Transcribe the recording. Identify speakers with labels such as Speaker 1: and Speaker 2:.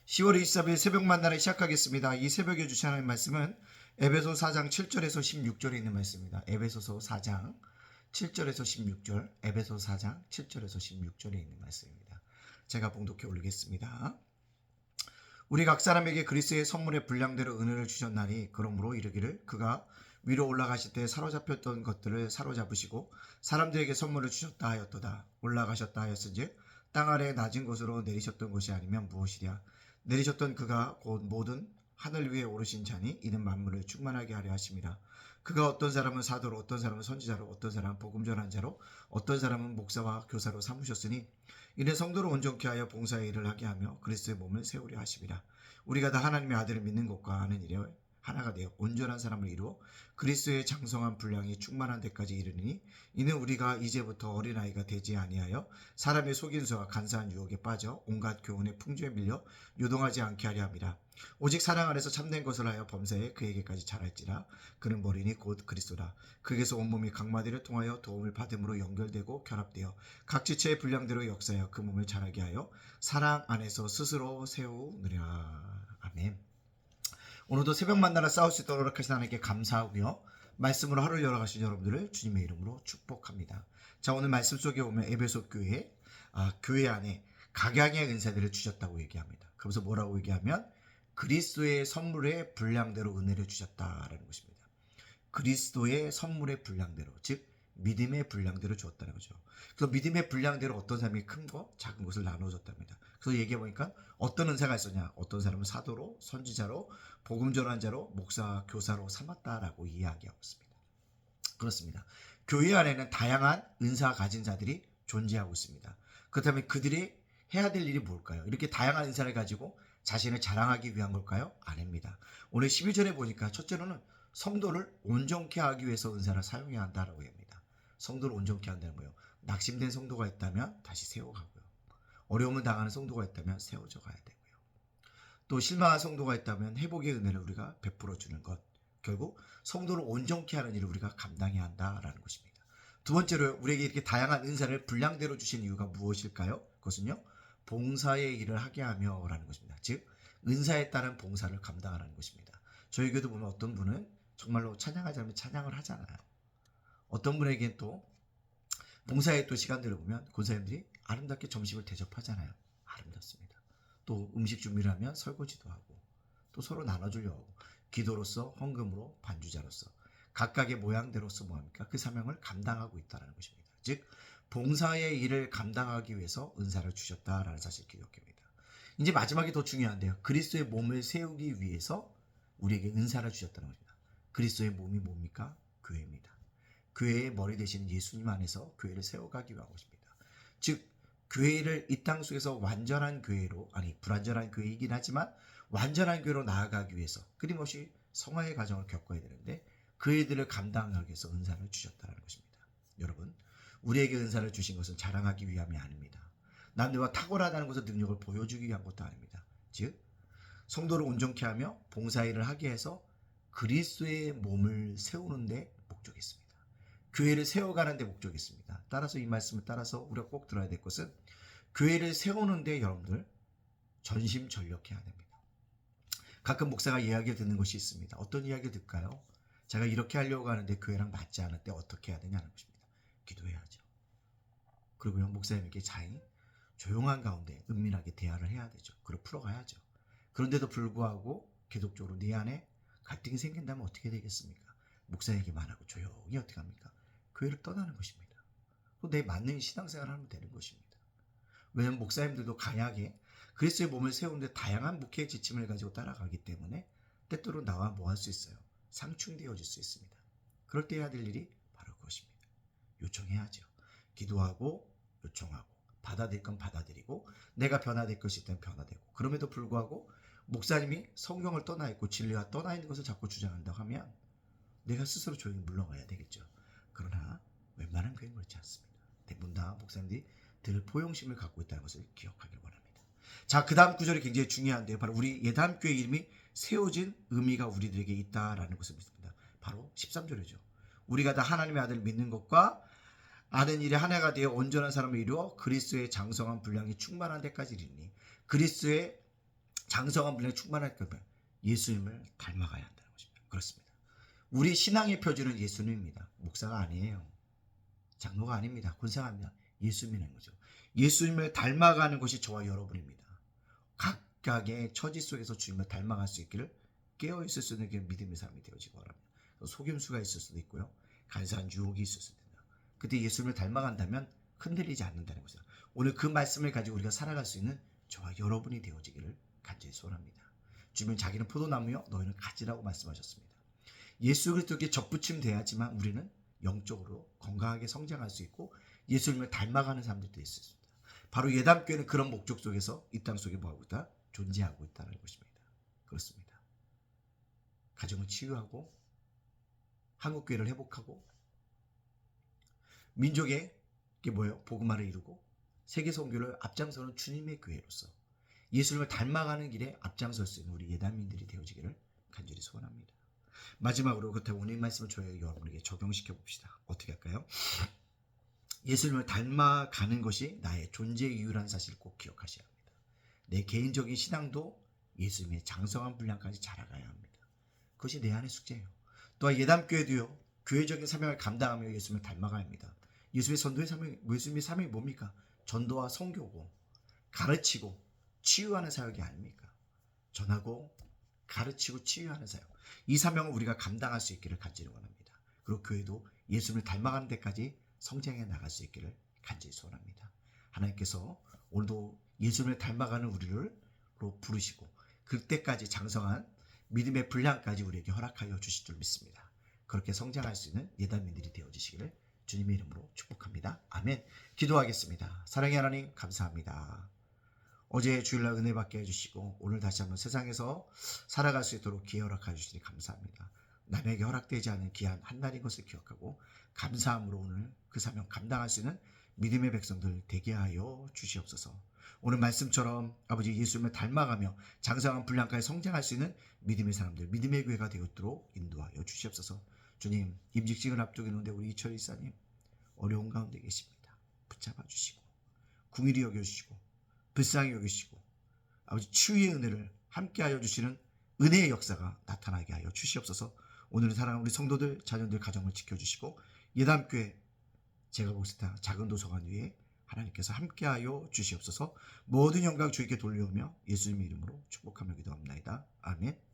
Speaker 1: 10월 24일 새벽 만나를 시작하겠습니다. 이 새벽에 주신 하나님 말씀은 에베소 4장 7절에서 16절에 있는 말씀입니다. 에베소서 4장 7절에서 16절, 에베소 4장 7절에서 16절에 있는 말씀입니다. 제가 봉독해 올리겠습니다. 우리 각 사람에게 그리스도의 선물의 분량대로 은혜를 주셨나니 그러므로 이르기를 그가 위로 올라가실 때 사로잡혔던 것들을 사로잡으시고 사람들에게 선물을 주셨다 하였도다. 올라가셨다 하였은즉 땅 아래 낮은 곳으로 내리셨던 것이 아니면 무엇이랴. 내리셨던 그가 곧 모든 하늘 위에 오르신 자니 이는 만물을 충만하게 하려 하심이라. 그가 어떤 사람은 사도로, 어떤 사람은 선지자로, 어떤 사람은 복음 전한 자로, 어떤 사람은 목사와 교사로 삼으셨으니 이는 성도를 온전케 하여 봉사의 일을 하게 하며 그리스도의 몸을 세우려 하심이라. 우리가 다 하나님의 아들을 믿는 것과 아는 일에 하나가 되어 온전한 사람을 이루어 그리스도의 장성한 분량이 충만한 데까지 이르니 이는 우리가 이제부터 어린아이가 되지 아니하여 사람의 속임수와 간사한 유혹에 빠져 온갖 교훈의 풍조에 밀려 요동하지 않게 하려 함이라. 오직 사랑 안에서 참된 것을 하여 범사에 그에게까지 자랄지라. 그는 머리니 곧 그리스도라. 그에게서 온몸이 각 마디를 통하여 도움을 받음으로 연결되고 결합되어 각 지체의 분량대로 역사하여 그 몸을 자라게 하여 사랑 안에서 스스로 세우느라. 아멘. 오늘도 새벽 만나러 싸울 수 있도록 허락하신 하나님께 감사하고요. 말씀으로 하루를 열어가신 여러분들을 주님의 이름으로 축복합니다. 자, 오늘 말씀 속에 보면 에베소 교회 안에 각양의 은사들을 주셨다고 얘기합니다. 그러면서 뭐라고 얘기하면 그리스도의 선물의 분량대로 은혜를 주셨다라는 것입니다. 그리스도의 선물의 분량대로, 즉 믿음의 분량대로 주었다는 거죠. 그래서 믿음의 분량대로 어떤 사람이 큰 거, 작은 것을 나눠줬답니다. 그래서 얘기해보니까 어떤 은사가 있었냐, 어떤 사람은 사도로, 선지자로, 복음 전한 자로, 목사, 교사로 삼았다라고 이야기하고 있습니다. 그렇습니다. 교회 안에는 다양한 은사 가진 자들이 존재하고 있습니다. 그렇다면 그들이 해야 될 일이 뭘까요? 이렇게 다양한 은사를 가지고 자신을 자랑하기 위한 걸까요? 아닙니다. 오늘 12절에 보니까 첫째로는 성도를 온전케 하기 위해서 은사를 사용해야 한다라고 합니다. 성도를 온전케 한다는 거예요. 낙심된 성도가 있다면 다시 세워가고요. 어려움을 당하는 성도가 있다면 세워져 가야 되고요. 또 실망한 성도가 있다면 회복의 은혜를 우리가 베풀어 주는 것. 결국 성도를 온전케 하는 일을 우리가 감당해야 한다라는 것입니다. 두 번째로 우리에게 이렇게 다양한 은사를 분량대로 주신 이유가 무엇일까요? 그것은요, 봉사의 일을 하게 하며 라는 것입니다. 즉 은사에 따른 봉사를 감당하라는 것입니다. 저희 교회도 보면 어떤 분은 정말로 찬양하자면 찬양을 하잖아요. 어떤 분에게는 또 봉사의 또 시간들을 보면 권사님들이 아름답게 점심을 대접하잖아요. 아름답습니다. 또 음식 준비를 하면 설거지도 하고 또 서로 나눠주려 하고 기도로서 헌금으로 반주자로서 각각의 모양대로서 뭐합니까? 그 사명을 감당하고 있다는 것입니다. 즉 봉사의 일을 감당하기 위해서 은사를 주셨다라는 사실을 기억합니다. 이제 마지막이 더 중요한데요. 그리스도의 몸을 세우기 위해서 우리에게 은사를 주셨다는 것입니다. 그리스도의 몸이 뭡니까? 교회입니다. 교회의 머리 되시는 예수님 안에서 교회를 세워가기 위한 것입니다. 즉 교회를 이 땅 속에서 완전한 교회로, 아니 불완전한 교회이긴 하지만 완전한 교회로 나아가기 위해서 끊임없이 성화의 과정을 겪어야 되는데 그 일들을 감당하기 위해서 은사를 주셨다는 것입니다. 여러분, 우리에게 은사를 주신 것은 자랑하기 위함이 아닙니다. 남들과 탁월하다는 것을 능력을 보여주기 위한 것도 아닙니다. 즉 성도를 온전케 하며 봉사일을 하게 해서 그리스도의 몸을 세우는 데 목적이 있습니다. 교회를 세워가는 데 목적이 있습니다. 따라서 이 말씀을 따라서 우리가 꼭 들어야 될 것은 교회를 세우는 데 여러분들 전심전력해야 됩니다. 가끔 목사가 이야기를 듣는 것이 있습니다. 어떤 이야기를 듣까요? 제가 이렇게 하려고 하는데 교회랑 맞지 않을 때 어떻게 해야 되냐는 것입니다. 기도해야죠. 그리고요, 목사님에게 잘 조용한 가운데 은밀하게 대화를 해야 되죠. 그리고 풀어가야죠. 그런데도 불구하고 계속적으로 내 안에 갈등이 생긴다면 어떻게 되겠습니까? 목사에게 말하고 조용히 어떻게 합니까? 교회를 떠나는 것입니다. 또 내 맞는 신앙생활을 하면 되는 것입니다. 왜냐하면 목사님들도 간약에 그리스도의 몸을 세우는데 다양한 목회의 지침을 가지고 따라가기 때문에 때때로 나와 뭐 할 수 있어요? 상충되어질 수 있습니다. 그럴 때 해야 될 일이 바로 그것입니다. 요청해야죠. 기도하고 요청하고 받아들일 건 받아들이고 내가 변화될 것이 있다면 변화되고, 그럼에도 불구하고 목사님이 성경을 떠나 있고 진리와 떠나 있는 것을 자꾸 주장한다고 하면 내가 스스로 조용히 물러가야 되겠죠. 그러나 웬만한 교회는 그렇지 않습니다. 대부분 다 목사님들이 늘 포용심을 갖고 있다는 것을 기억하길 원합니다. 자, 그 다음 구절이 굉장히 중요한데요. 바로 우리 예담교회 이름이 세워진 의미가 우리들에게 있다라는 것을 믿습니다. 바로 13절이죠. 우리가 다 하나님의 아들을 믿는 것과 아는 일에 하나가 되어 온전한 사람을 이루어 그리스도의 장성한 분량이 충만한 데까지 이르니, 그리스도의 장성한 분량이 충만할 거면 예수님을 닮아가야 한다는 것입니다. 그렇습니다. 우리 신앙의 표준은 예수님입니다. 목사가 아니에요. 장로가 아닙니다. 권사입니다. 예수님인 거죠. 예수님을 닮아가는 것이 저와 여러분입니다. 각각의 처지 속에서 주님을 닮아갈 수 있기를 깨어있을 수 있는 게 믿음의 삶이 되어지기 바랍니다. 속임수가 있을 수도 있고요. 간사한 유혹이 있을 수도 있습니다. 그때 예수님을 닮아간다면 흔들리지 않는다는 것이죠. 오늘 그 말씀을 가지고 우리가 살아갈 수 있는 저와 여러분이 되어지기를 간절히 소원합니다. 주님은 자기는 포도나무여 너희는 가지라고 말씀하셨습니다. 예수 그리스도께 접붙임 돼야지만 우리는 영적으로 건강하게 성장할 수 있고 예수님을 닮아가는 사람들도 있습니다. 바로 예담교회는 그런 목적 속에서 이 땅 속에 뭐하고 있다? 존재하고 있다는 것입니다. 그렇습니다. 가정을 치유하고 한국교회를 회복하고 민족의 복음화를 이루고 세계 선교를 앞장서는 주님의 교회로서 예수님을 닮아가는 길에 앞장설 수 있는 우리 예담민들이 되어지기를 간절히 소원합니다. 마지막으로 그렇다고 오늘 말씀을 저희 여러분에게 적용시켜 봅시다. 어떻게 할까요? 예수님을 닮아가는 것이 나의 존재 이유라는 사실을 꼭 기억하셔야 합니다. 내 개인적인 신앙도 예수님의 장성한 분량까지 자라가야 합니다. 그것이 내 안의 숙제예요. 또한 예담교회도요. 교회적인 사명을 감당하며 예수님을 닮아가야 합니다. 예수님의 사명이 뭡니까? 전도와 선교고 가르치고 치유하는 사역이 아닙니까? 전하고 가르치고 치유하는 사역. 이 사명을 우리가 감당할 수 있기를 간절히 원합니다. 그리고 교회도 예수님을 닮아가는 데까지 성장해 나갈 수 있기를 간절히 소원합니다. 하나님께서 오늘도 예수님을 닮아가는 우리를 부르시고 그때까지 장성한 믿음의 분량까지 우리에게 허락하여 주실 줄 믿습니다. 그렇게 성장할 수 있는 예담민들이 되어주시기를 주님의 이름으로 축복합니다. 아멘. 기도하겠습니다. 사랑의 하나님 감사합니다. 어제 주일날 은혜 받게 해주시고 오늘 다시 한번 세상에서 살아갈 수 있도록 기회 허락해 주시니 감사합니다. 남에게 허락되지 않은 귀한 한날인 것을 기억하고 감사함으로 오늘 그 사명 감당할 수 있는 믿음의 백성들 되게 하여 주시옵소서. 오늘 말씀처럼 아버지 예수님을 닮아가며 장성한 분량까지 성장할 수 있는 믿음의 사람들, 믿음의 교회가 되었도록 인도하여 주시옵소서. 주님, 임직식을 앞두고 있는데 우리 이철 이사님 어려운 가운데 계십니다. 붙잡아 주시고 궁일이 여겨주시고 불쌍히 여기시고 아버지 치유의 은혜를 함께하여 주시는 은혜의 역사가 나타나게 하여 주시옵소서. 오늘 사랑하는 우리 성도들, 자녀들 가정을 지켜주시고 예담교회 제가 보시다 작은 도서관 위에 하나님께서 함께하여 주시옵소서. 모든 영광 주님께 돌려오며 예수님의 이름으로 축복하며 기도합니다. 아멘.